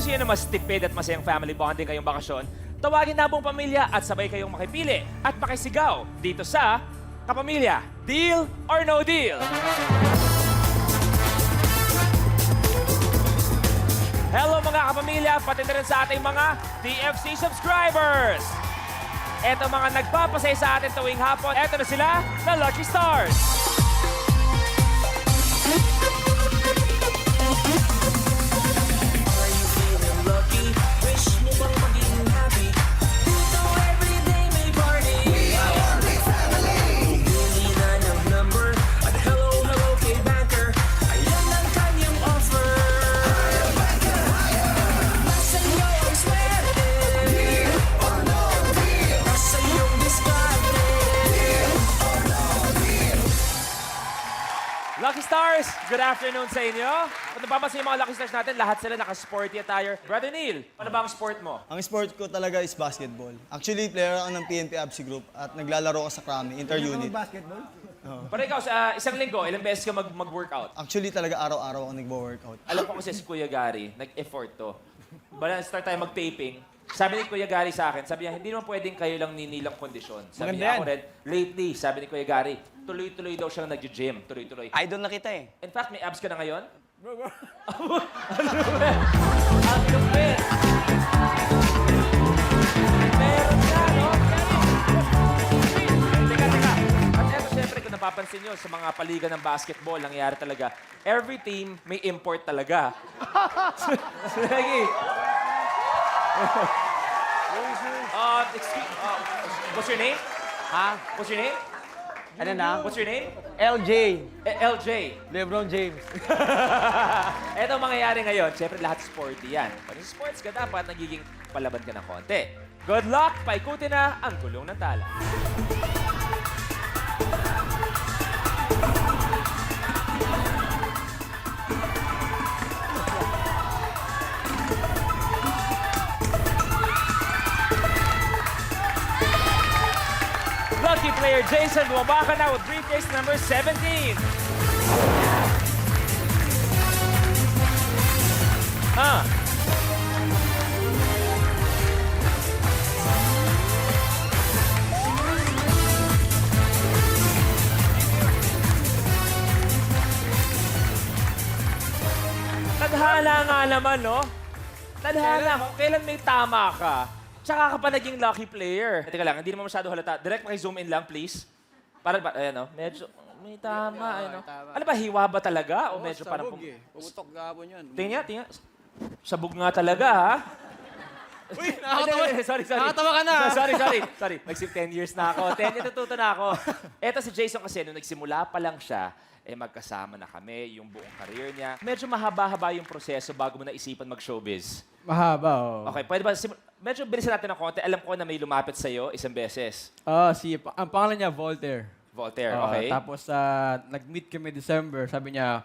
gusto niyo na mas tipid at masayang family bonding ngayong bakasyon, tawagin na buong pamilya at sabay kayong makipili at makisigaw dito sa Kapamilya, Deal or No Deal? Hello mga kapamilya, pati na rin sa ating mga TFC subscribers! Eto mga nagpapasaya sa atin tuwing hapon, eto na sila, na Lucky Stars! Are you feeling lucky? Wish mo bang maging happy? Dito everyday may party. We are one big family. Pumili na ng number at hello, hello kay banker. Ayan ang kanyang offer. Higher, banker, higher. Nasa iyo ang swerte. Deal or no deal. Nasa iyong diskarte. Deal or no deal. Lucky Stars, good afternoon sa inyo. Kung napapansin yung mga Lucky Stars natin, lahat sila naka-sporty attire. Brother Neil, ano ba ang sport mo? Ang sport ko talaga is basketball. Actually, player ako ng PNP ABSI Group at naglalaro ako sa Krami, inter-unit. Basketball? Pero ikaw, sa isang linggo, ilang beses ka mag-workout? Actually, talaga araw-araw ako nagwo-workout. Alam ko kasi si Kuya Gary, nag-effort to. Bala, start tayo mag-taping. Sabi ni Kuya Gary sa akin, sabi niya, hindi naman pwedeng kayo lang ninilang kondisyon. Sabi Maganda niya, yan. ako rin, lately, sabi ni Kuya Gary, tuloy-tuloy daw siyang nag-gym. Tuloy-tuloy. Idol na kita eh. In fact, may abs ka na ngayon? Ang lupit! Ang lupit! Meron ka, no? Teka. At eto, syempre, kung napapansin nyo, sa mga paliga ng basketball, nangyayari talaga, every team may import talaga. Sige. What's your name? Ha? What's your name? Ano na? What's your name? LJ. LJ. LeBron James. Eto ang mangyayari ngayon, syempre lahat sporty yan. Pag sports ka, dapat nagiging palaban ka ng konti. Good luck! Paikutin na ang gulong ng tala. Lucky player Jason, bumaba ka na with briefcase number 17. Ah. Tadhana nga naman, no? Tadhana, kung kailan may tama ka, tsaka ka pa naging lucky player. Teka lang, hindi naman masyado halata. Direct maki-zoom in lang, please. Para ba, ayan, no? Medyo, may tama, ano? Ano ba, hiwa ba talaga? O medyo parang... Pumutok gabon yun. Tingnan. Sabog nga talaga, ha? Uy, nakakatawa. Sorry. Nakakatawa ka na. Sorry. Nag-10 years na ako. 10 years natututo na ako. Eto si Jason kasi, nung nagsimula pa lang siya, magkasama na kami, yung buong career niya. Medyo mahaba-haba yung proseso bago mo naisipan mag-showbiz. Mahaba, oh. Okay, pwede ba, medyo bilisan natin ng konti. Alam ko na may lumapit sa'yo isang beses. Ang pangalan niya, Voltaire. Voltaire, okay? Tapos, nag-meet kami December. Sabi niya,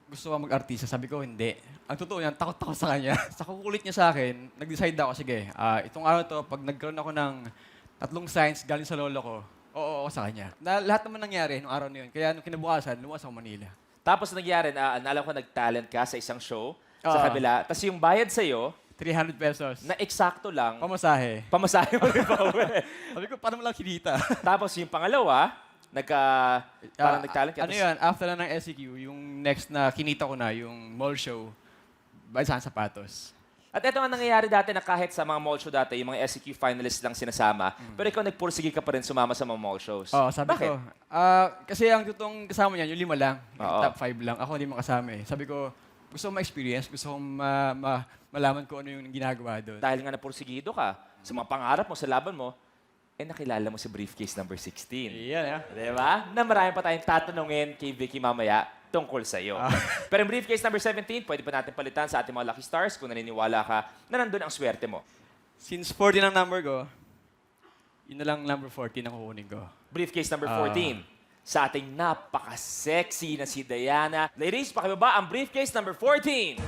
gusto ko mag-artista. Sabi ko, hindi. Ang totoo niyan, takot ako sa kanya. Sa kukulit niya sa akin, nag-decide ako, sige, itong araw to, pag nagkaroon ako ng 3 signs galing sa lolo ko, oo sa kanya. Lahat naman nangyari nung araw na yun. Kaya nung kinabukasan, lumas ako Manila. Tapos nangyari, naalam ko nag-talent ka sa isang show sa kabila. Tapos yung bayad sa'yo, 300 pesos. na eksakto lang, Pamasahe. pamasahe mo rin pa uwi. Sabi ko, paano mo lang kinita? Tapos yung pangalawa, parang nag-talent ka. Ano yun, after na ng SEQ, yung next na kinita ko na, yung mall show, bayad sa sapatos. At ito nga nangyayari dati na kahit sa mga mall show dati, yung mga SEQ finalists lang sinasama, pero ikaw nagpursige ka pa rin sumama sa mga mall shows. Oo, sabi Bakit? ko. Kasi ang totoong kasama niyan, yung 5 lang. Yung Oo. top 5 lang. Ako hindi makasama eh. Sabi ko, gusto kong ma-experience, gusto kong malaman ko ano yung ginagawa doon. Dahil nga napursigido ka sa mga pangarap mo, sa laban mo, nakilala mo si briefcase number 16. Iyan ah. Diba? Na marami pa tayong tatanungin kay Vicky mamaya tungkol sa'yo. Pero yung briefcase number 17, pwede pa natin palitan sa ating mga Lucky Stars kung naniniwala ka na nandun ang swerte mo. Since 14 ang number ko, yun na lang number 14 ang kukunin ko. Briefcase number 14. Sa ating napaka-sexy na si Diana. Ladies, pakibaba ang briefcase number 14.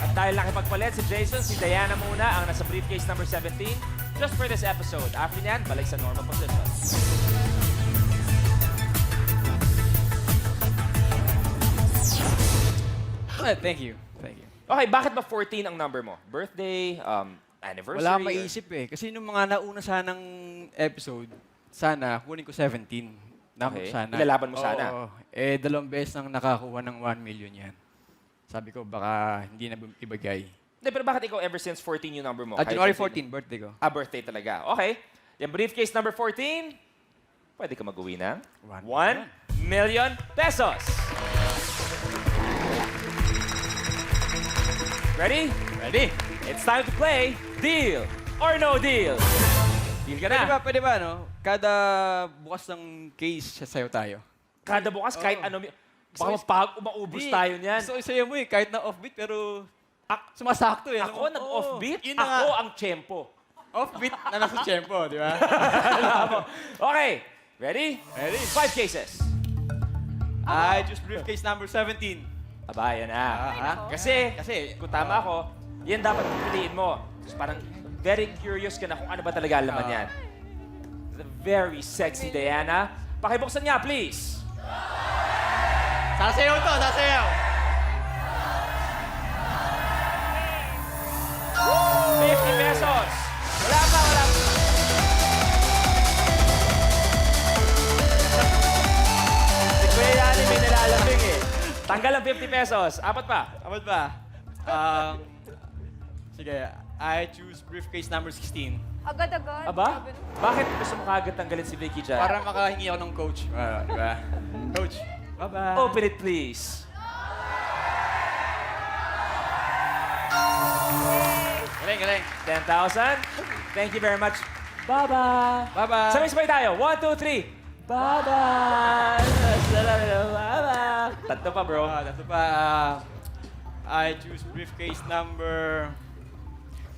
At dahil nakipagpalit si Jason, si Diana muna ang nasa briefcase number 17 just for this episode. After nyan, balik sa normal position. Thank you. Thank you. Okay, bakit ba 14 ang number mo? Birthday, anniversary? Wala akong maisip eh. Kasi nung mga nauna sanang episode, sana kunin ko 17. Okay. Sana. Ilalaban mo Oo, sana. oo. Eh, 2 beses nang nakakuha ng 1 million yan. Sabi ko, baka hindi na ibagay. Hindi, pero bakit ikaw ever since 14 yung number mo? Kahit January birthday 14, birthday ko. mo? Birthday talaga. Okay. Yung briefcase number 14, pwede ka mag-uwi ng 1 million pesos. Ready? Ready? It's time to play Deal or No Deal. Deal ka na. Pwede ba, no? Kada bukas ng case, sasayaw tayo. Kada bukas, kahit ano, baka umaubos tayo niyan. So, isayaw mo eh, kahit na offbeat, pero sumasakto eh. Ako nag-offbeat, Yun na ako nga. ang tiyempo. Offbeat na nasa tempo, di ba? Okay, ready? Ready? 5 cases. I choose briefcase number 17. Aba, yan na. Ha? Kasi, kung tama ako, yan dapat piliin mo. Tapos parang very curious ka na kung ano ba talaga laman yan. The very sexy Diana. Pakibuksan niya, please. Sasayaw to, sasayaw! 50 pesos. Wala pa. Si Kuya Yani may nilalambing eh. Tanggal ang 50 pesos. Apat pa. Apat ba? Sige, I choose briefcase number 16. Agad-agad. Aba? Bakit gusto mo kagad tanggalin si Vicky dyan? Para makahingi ako ng coach. Di ba? Coach, bye-bye. Open it, please. Galing. 10,000. Thank you very much. Bye-bye. Bye-bye. Sabay-sabay tayo. 1, 2, 3. Bye-bye. Bye-bye. Tatlo pa, bro. That's pa. I choose briefcase number...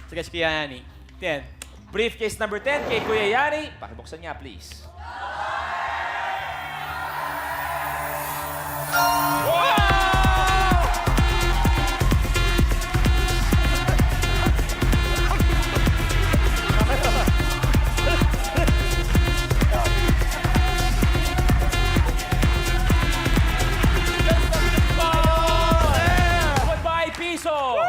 Sige, si Yani. 10. Briefcase number 10 kay Kuya Yani. Pakibuksan niya, please. Goodbye, piso!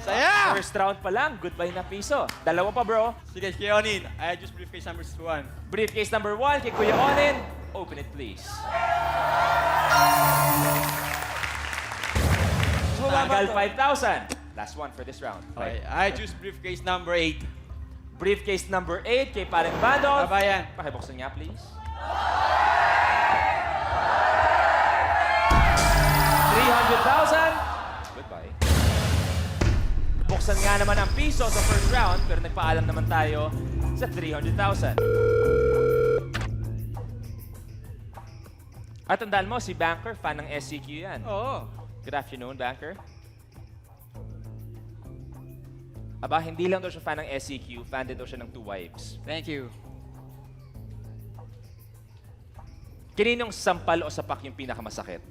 Saya! First round pa lang, goodbye na piso. Dalawa pa, bro. Sige, si Onin. I choose briefcase number 1. Briefcase number 1 kay Kuya Onin. Open it, please. Tanggal 5,000. Last one for this round. Okay, I choose briefcase number 8. Briefcase number 8 kay Paring Bandol. Babayan. Pakibuksan niya, please. 300,000. Goodbye. Buksan nga naman ang piso sa first round, pero nagpaalam naman tayo sa 300,000. At tandaan mo, si Banker, fan ng SCQ yan. Oo. Good afternoon, Banker. Aba, hindi lang daw siya fan ng SCQ, fan din daw siya ng Two Wives. Thank you. Kaninong sampal o sapak yung pinakamasakit?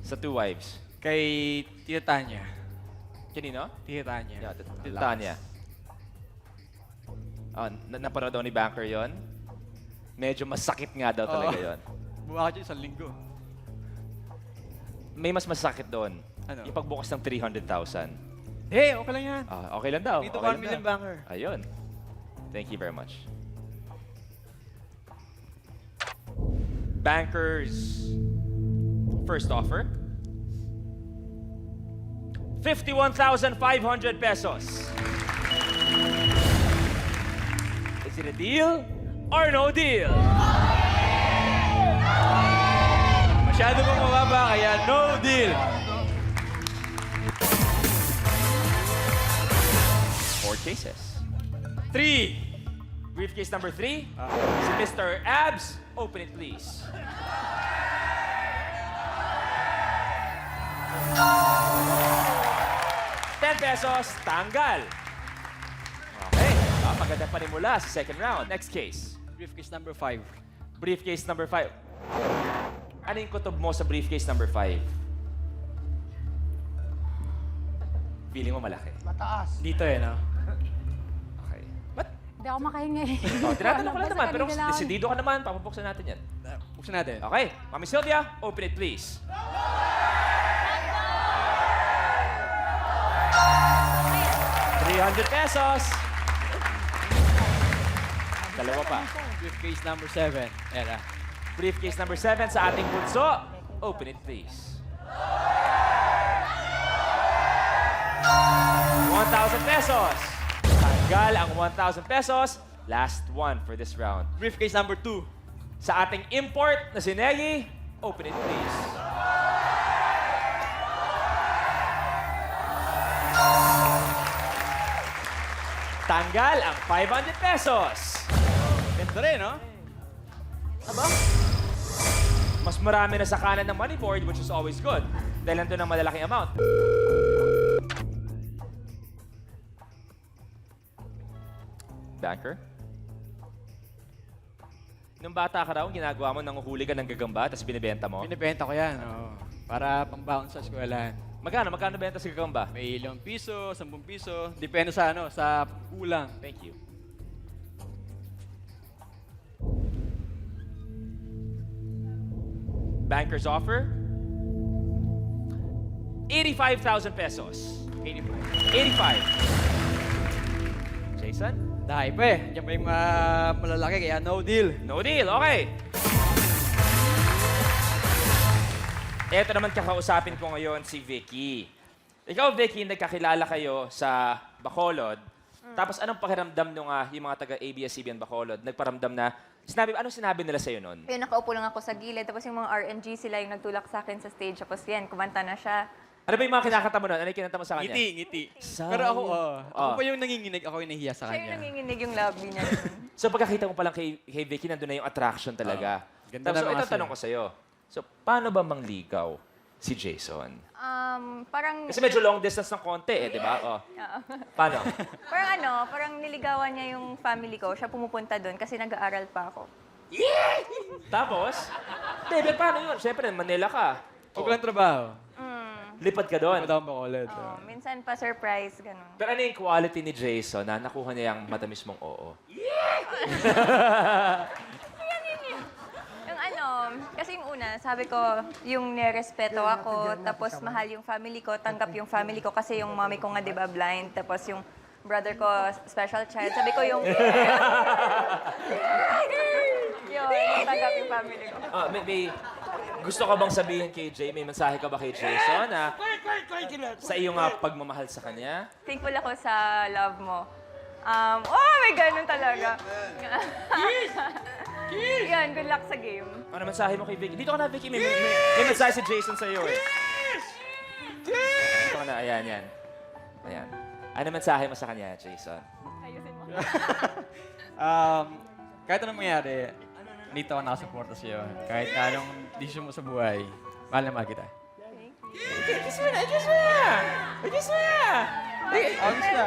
Sa Two Wives. Kay Tita Tanya. Kanino? Tita Tanya. Yeah, Tanya. Oh, napanood daw ni Banker yon. Medyo masakit nga daw talaga yon. Buwa ka dyan 1 linggo. May mas masakit doon. Ano? Yung pagbukas ng 300,000. Okay lang yan. Okay lang daw. Dito okay 1 lang million daw. banker. Ayun. Thank you very much. Banker's first offer. 51,500 pesos. Is it a deal or no deal? Masyado pong mababa, kaya no deal. 4 cases. 3. Briefcase number 3. Si Mr. Abs. Open it, please. ₱10, tanggal. Okay, maganda pa rin mula sa second round. Next case. Briefcase number 5. Briefcase number 5. Ano yung kutob mo sa briefcase number 5? Feeling mo malaki. Dito no? Okay. Ba't? Hindi ako makahinga eh. Tinatanong ko lang naman, pero Kanina lang. desidido ka naman, papabuksan natin yan. Buksan natin. Okay, Mami Sylvia, open it please. 300 pesos. Dalawa pa. Briefcase number 7. Ayan ah. Briefcase number 7 sa ating bunso. Open it, please. 1,000 pesos. Tanggal ang 1,000 pesos. Last one for this round. Briefcase number 2. Sa ating import na si Negi, open it, please. Tanggal ang 500 pesos. Ganda rin, no? Aba? Mas marami na sa kanan ng money board, which is always good. Dahil nandun ang malalaking amount. Banker? Nung bata ka raw, ginagawa mo, nanguhuli ka ng gagamba, tapos binibenta mo. Binibenta ko yan, oh. Para pambaon sa eskwelahan. Magkano? Magkano benta sa gagamba? May 5 piso, 10 piso. Depende sa ano, sa kulang. Thank you. Banker's offer? 85,000 pesos. 85. Jason? Dahil pa eh. Diyan pa yung malalaki, kaya no deal. No deal. Okay. Ito naman kakausapin ko ngayon si Vicky. Ikaw, Vicky, nagkakilala kayo sa Bacolod. Tapos anong pakiramdam nung yung mga taga-ABS-CBN Bacolod? Nagparamdam na, anong sinabi nila sa'yo nun? Yun, nakaupo lang ako sa gilid. Tapos yung mga RNG, sila yung nagtulak sa akin sa stage. Tapos yan, kumanta na siya. Ano ba yung mga kinakanta mo nun? Ano yung kinanta mo sa kanya? Ngiti. Pero ako, ako Oh. pa yung nanginginig, ako yung nahiya sa Siya yung kanya. nanginginig yung love niya. So pagkakita mo pa lang kay Vicky, nandun na yung attraction talaga. Ganda Tapos, naman ito kasi. tanong ko sa'yo. So, paano ba mangligaw si Jason? Parang, Kasi medyo long distance ng konti eh, di ba? Oh. Paano? parang niligawan niya yung family ko. Siya pumupunta doon kasi nag-aaral pa ako. Tapos, David, paano yun? Siyempre, Manila ka. Huwag ko lang trabaho. Lipad ka doon. Madami pa ulit. Minsan pa surprise, ganun. Pero ano yung quality ni Jason na nakuha niya yung matamis mong oo? Kasi yung una, sabi ko, yung nirespeto ako, tapos mahal yung family ko, tanggap yung family ko, kasi yung mommy ko nga, di ba, blind, tapos yung brother ko, special child. Sabi ko yung... yun, tanggap yung family ko. May gusto ka bang sabihin kay Jay? May mensahe ka ba kay Jason na sa iyong pagmamahal sa kanya? Thankful ako sa love mo. May ganun talaga. Yan, good luck sa game. Ano mensahe mo kay Vicky? Dito ka na, Vicky. May mensahe si Jason sa iyo eh. Dito ka na. Ayan. Ano mensahe mo sa kanya, Jason? Ayusin mo. Kahit anong mangyari, dito ako nakasuporta sa iyo. Kahit anong desisyon mo sa buhay, mahal na mahal kita. Kiss mo na! Honest na.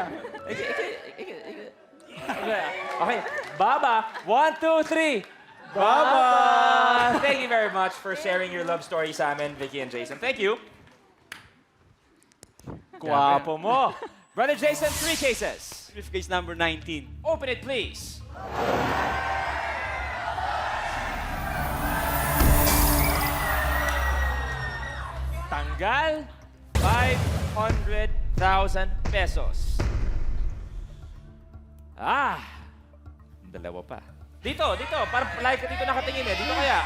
Okay. Baba, 1, 2, 3. Baba! Thank you very much for sharing your love story sa amin, Vicky and Jason. Thank you. Guwapo mo. Brother Jason, 3 cases. Briefcase number 19. Open it, please. Tanggal, 500,000 pesos. Dalawa pa. Dito. Parang like ka dito nakatingin eh. Dito kaya.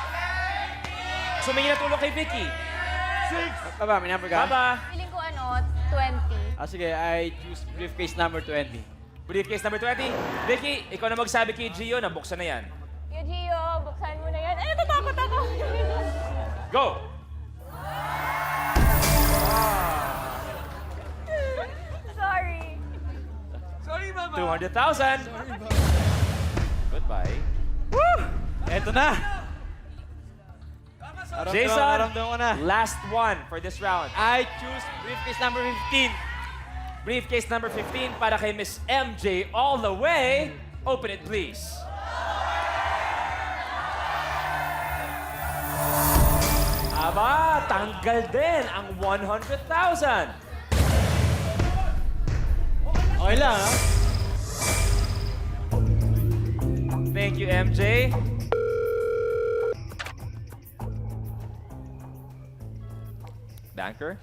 Sumingin na tulong kay Vicky. Baba, may number ka? Baba. Feeling ko 20. Sige, I choose briefcase number 20. Briefcase number 20. Vicky, ikaw na magsabi kay Gio na buksan na yan. Yo, Gio, buksan mo na yan. Ay, natakot ako. Go! Sorry. 200,000. Goodbye. Eto na! Jason, Naramdaman ko na. last one for this round. I choose briefcase number 15. Briefcase number 15 para kay Miss MJ all the way. Open it, please. Aba, tanggal din ang 100,000. Okay lang, ha? Thank you, MJ. Banker?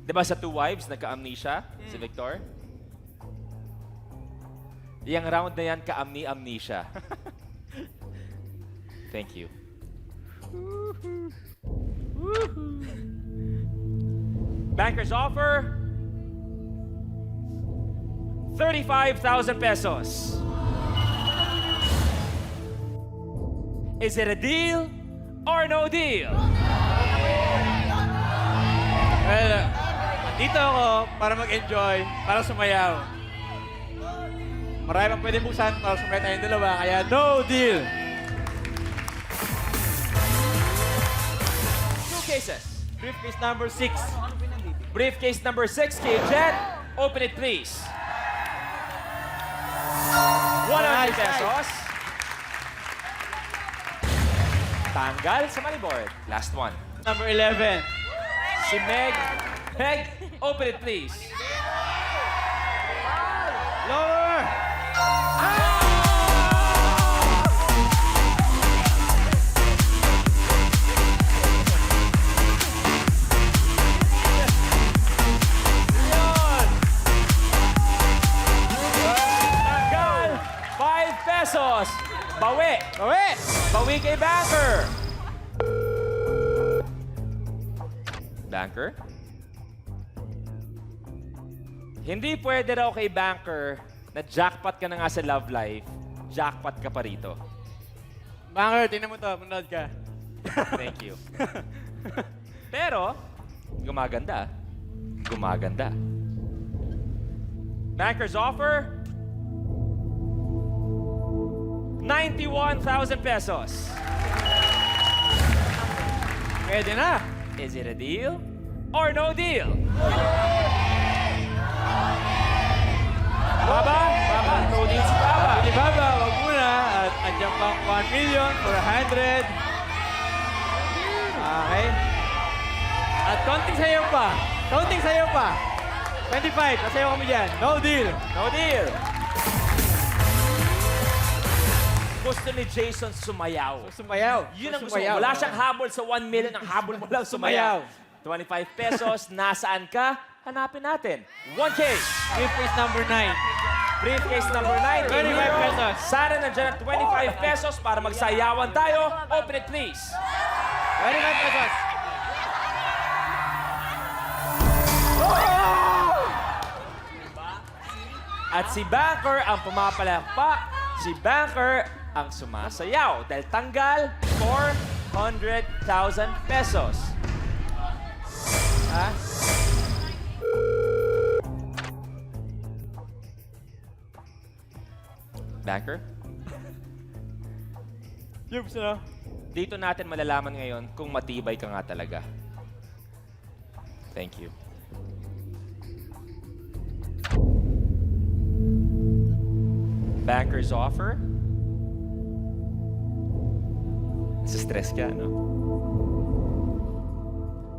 Di ba sa Two Wives, nagka-amnesia si Victor? Yang round na yan, ka-amnesia. Thank you. Bankers offer 35,000 pesos. Is it a deal or no deal? Well, dito ako para mag-enjoy, para sumayaw. Marami pang pwede buksan para sumayaw tayong dalawa, kaya no deal! 2 cases. Briefcase number 6. Briefcase number 6, kay Jet. Open it, please. 100 pesos. Tanggal sa money board. Last one. Number 11. Si Meg. Meg, open it, please. Lower! Yun! Tanggal, 5 pesos. Bawi. Bawi! Bawi kay Banker. Banker? Hindi pwede raw kay Banker na jackpot ka na nga sa love life, jackpot ka pa rito. Banker, tingnan mo to, manood ka. Thank you. Pero, gumaganda. Gumaganda. Banker's offer, 91,000 pesos. Pwede na. Is it a deal or no deal? Baba? Baba? No deal si Baba. Alibaba, wag muna. At andyan pang 1,400,000. Okay. At konting sayo pa. Konting sayo pa. 25, nasayo kami dyan. No deal. No deal. Gusto ni Jason sumayaw. Sumayaw. Yun ang gusto mo. Wala siyang habol sa 1 million. Ang habol mo lang sumayaw. 25 pesos. Nasaan ka? Hanapin natin. 1K. Briefcase number 9. Briefcase number 9. 25 pesos. Sana nandiyan ang 25 pesos para magsayawan tayo. Open it, please. 25 pesos. At si Banker ang pumapalakpak. Si Banker ang sumasayaw dahil tanggal 400,000 pesos. Ha? Banker? Yubs na. Dito natin malalaman ngayon kung matibay ka nga talaga. Thank you. Banker's offer. Stress ka, no?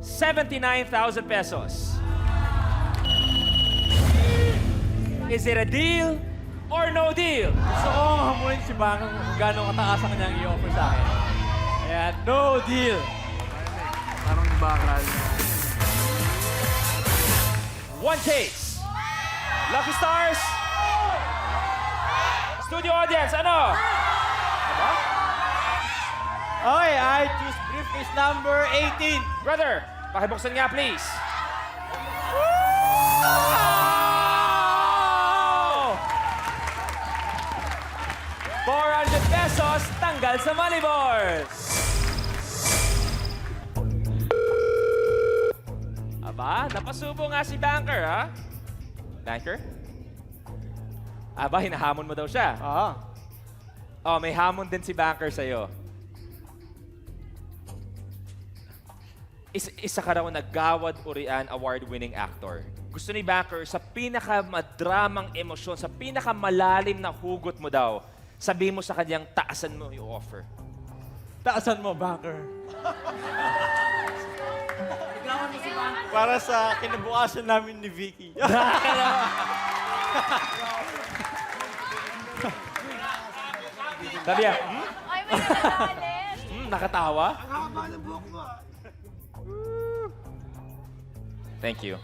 79,000 pesos. Is it a deal or no deal? Gusto ko hamulin si Banker kung gano'ng kataas ang kanyang i-offer sa akin. Kaya no deal. Parang bakal. 1 case. Lucky Stars. Studio audience, ano? Diba? Okay, I choose briefcase number 18. Brother, pakibuksan nga please. 400 pesos, tanggal sa money board. Aba, napasubo nga si Banker, ha? Banker? Aba, hinahamon mo daw siya. Oo. Oh, may hamon din si Banker sa'yo. Isa ka raw nagawad urian award-winning actor. Gusto ni Banker sa pinakamadramang emosyon, sa pinakamalalim na hugot mo daw, sabihin mo sa kanyang taasan mo yung offer. Taasan mo, Banker. Para sa kinabukasan namin ni Vicky. Sabi niya, Ay, may nalalit. nakatawa? Thank you.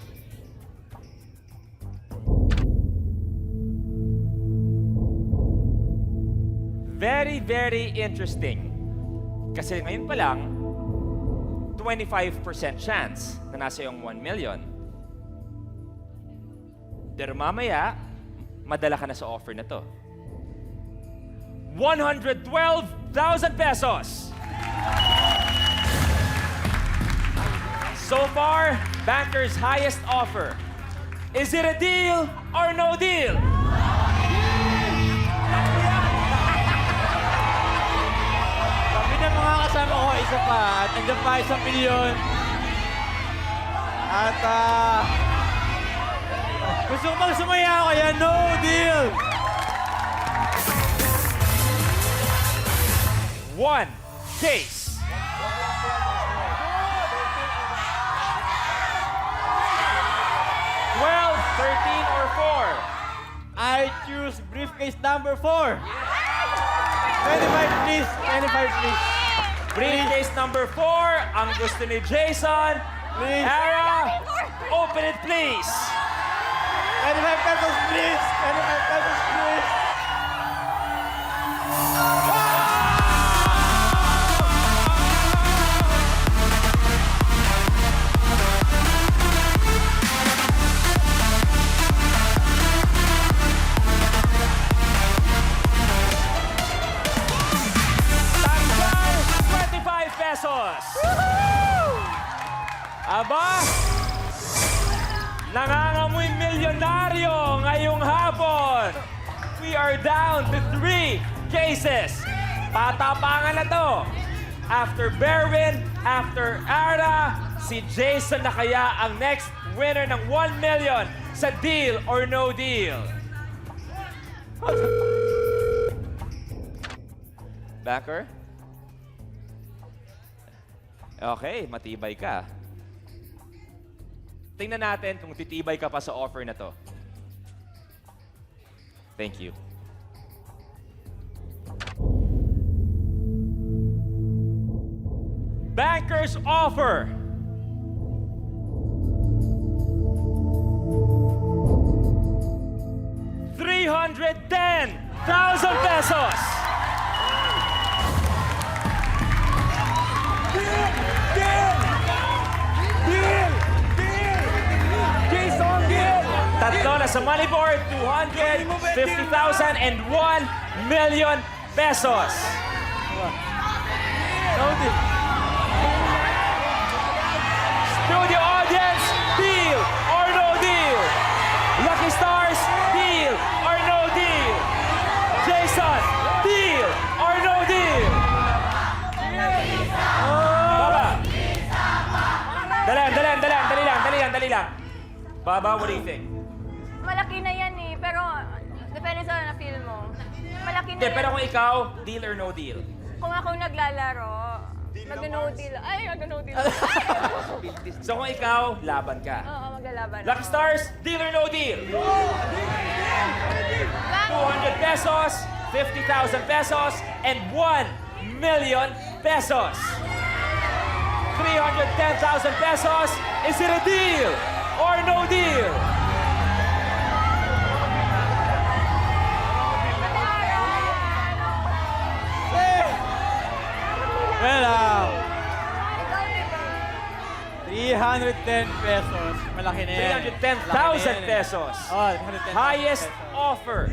Very, very interesting. Kasi ngayon pa lang, 25% chance na nasa yung 1 million. Pero mamaya, madala ka na sa offer na to. 112,000 pesos! So far, Banker's highest offer. Is it a deal or no deal? Kami ng mga kasama ko, isa pa. At nandiyan pa 1 milyon. At gusto ko bang sumaya kaya no deal. 1 case. $12, 13, or 4? I choose briefcase number 4. 25 please. 25 please. Briefcase number 4, ang gusto ni Jason. Please. Ara, open it please. 25 pesos please. 25 pesos please. Tanggal, 25 pesos. Aba, nangangamoy milyonaryo ngayong hapon. We are down to 3 cases. Patapangan na to. After Berwin, after Ara, si Jason na kaya ang next winner ng 1 million sa Deal or No Deal. Backer? Okay, matibay ka. Tingnan natin kung titibay ka pa sa offer na to. Thank you. Banker's offer. $310,000 pesos. Tatlo na sa money board, 250,000 and 1 million pesos. Studio audience, deal or no deal? Lucky Stars, deal or no deal? Jason, deal or no deal? Baba. Dali lang. Baba, what do you think? Malaki na yan eh, pero depende sa na-feel mo. Malaki na Hindi, yan. pero kung ikaw, deal or no deal? Kung ako naglalaro, mag-no deal. Ay, mag-no deal. So kung ikaw, laban ka. Oo, maglalaban. Lucky Stars, deal or no deal? 200 pesos, 50,000 pesos, and 1 million pesos. 310,000 pesos. Is it a deal or no deal? Well, 310 pesos. Malaki na yan. 310,000 pesos. Oh, 310,000 Highest pesos. offer.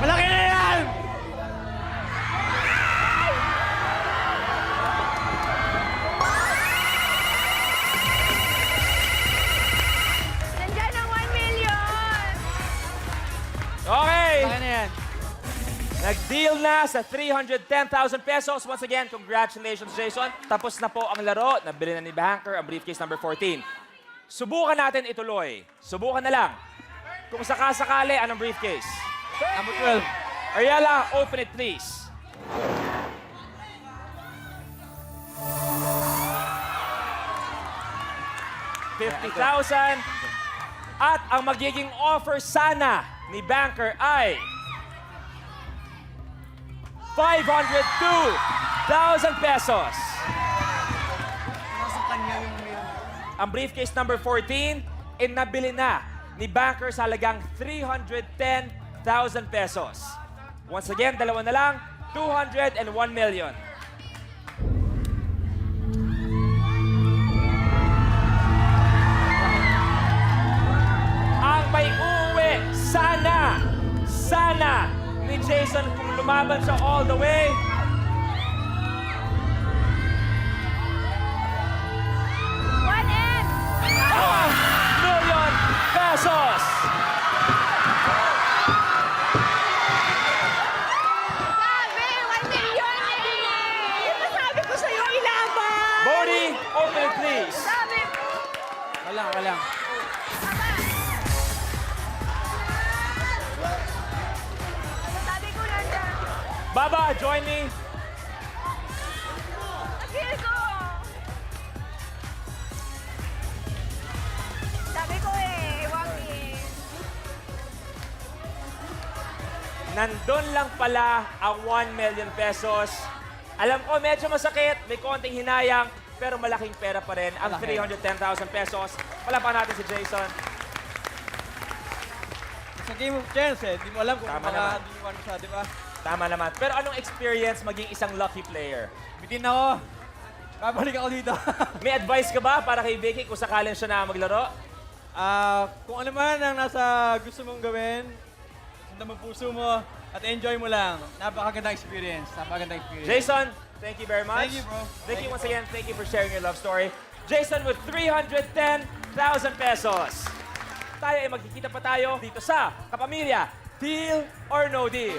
Malaki na yan! Nandiyan ang 1 million! Okay. Malaki na yan. Nag-deal na sa 310,000 pesos. Once again, congratulations, Jason. Tapos na po ang laro. Nabili na ni Banker ang briefcase number 14. Subukan natin ituloy. Subukan na lang. Kung sakasakali, anong briefcase? Number 12. Ariela, open it please. $50,000. At ang magiging offer sana ni Banker ay 502,000 pesos. Ang briefcase number 14, nabili na ni Banker sa halagang 310,000 pesos. Once again, dalawa na lang, 201 million. Ang may uuwi, sana, ni Jason kung lumaban siya all the way. Million pesos! Sabi, 1 million eh! Sabi ko sa'yo, ilaban! Bodie, open it please. Sabi, Wala. sabi ko lang na. Baba, join me. Feel ko! Sabi ko wag eh. Nandun lang pala ang 1 million pesos. Alam ko, medyo masakit, may konting hinayang, pero malaking pera pa rin ang 310,000 pesos. Palapan natin si Jason. Sa game of chance eh. Di mo alam kung Tama baka naman. di mo siya, di ba? Tama naman. Pero anong experience maging isang lucky player? Bitin ako. Babalik ako dito. May advice ka ba para kay Vicky kung sakaling siya na maglaro? Kung ano man ang nasa gusto mong gawin, sundan mo puso mo, at enjoy mo lang. Napakagandang experience. Jason, thank you very much. Thank you, bro. Thank you once again. Thank you for sharing your love story. Jason with 310,000 pesos. Tayo ay magkikita pa tayo dito sa Kapamilya, Deal or No Deal.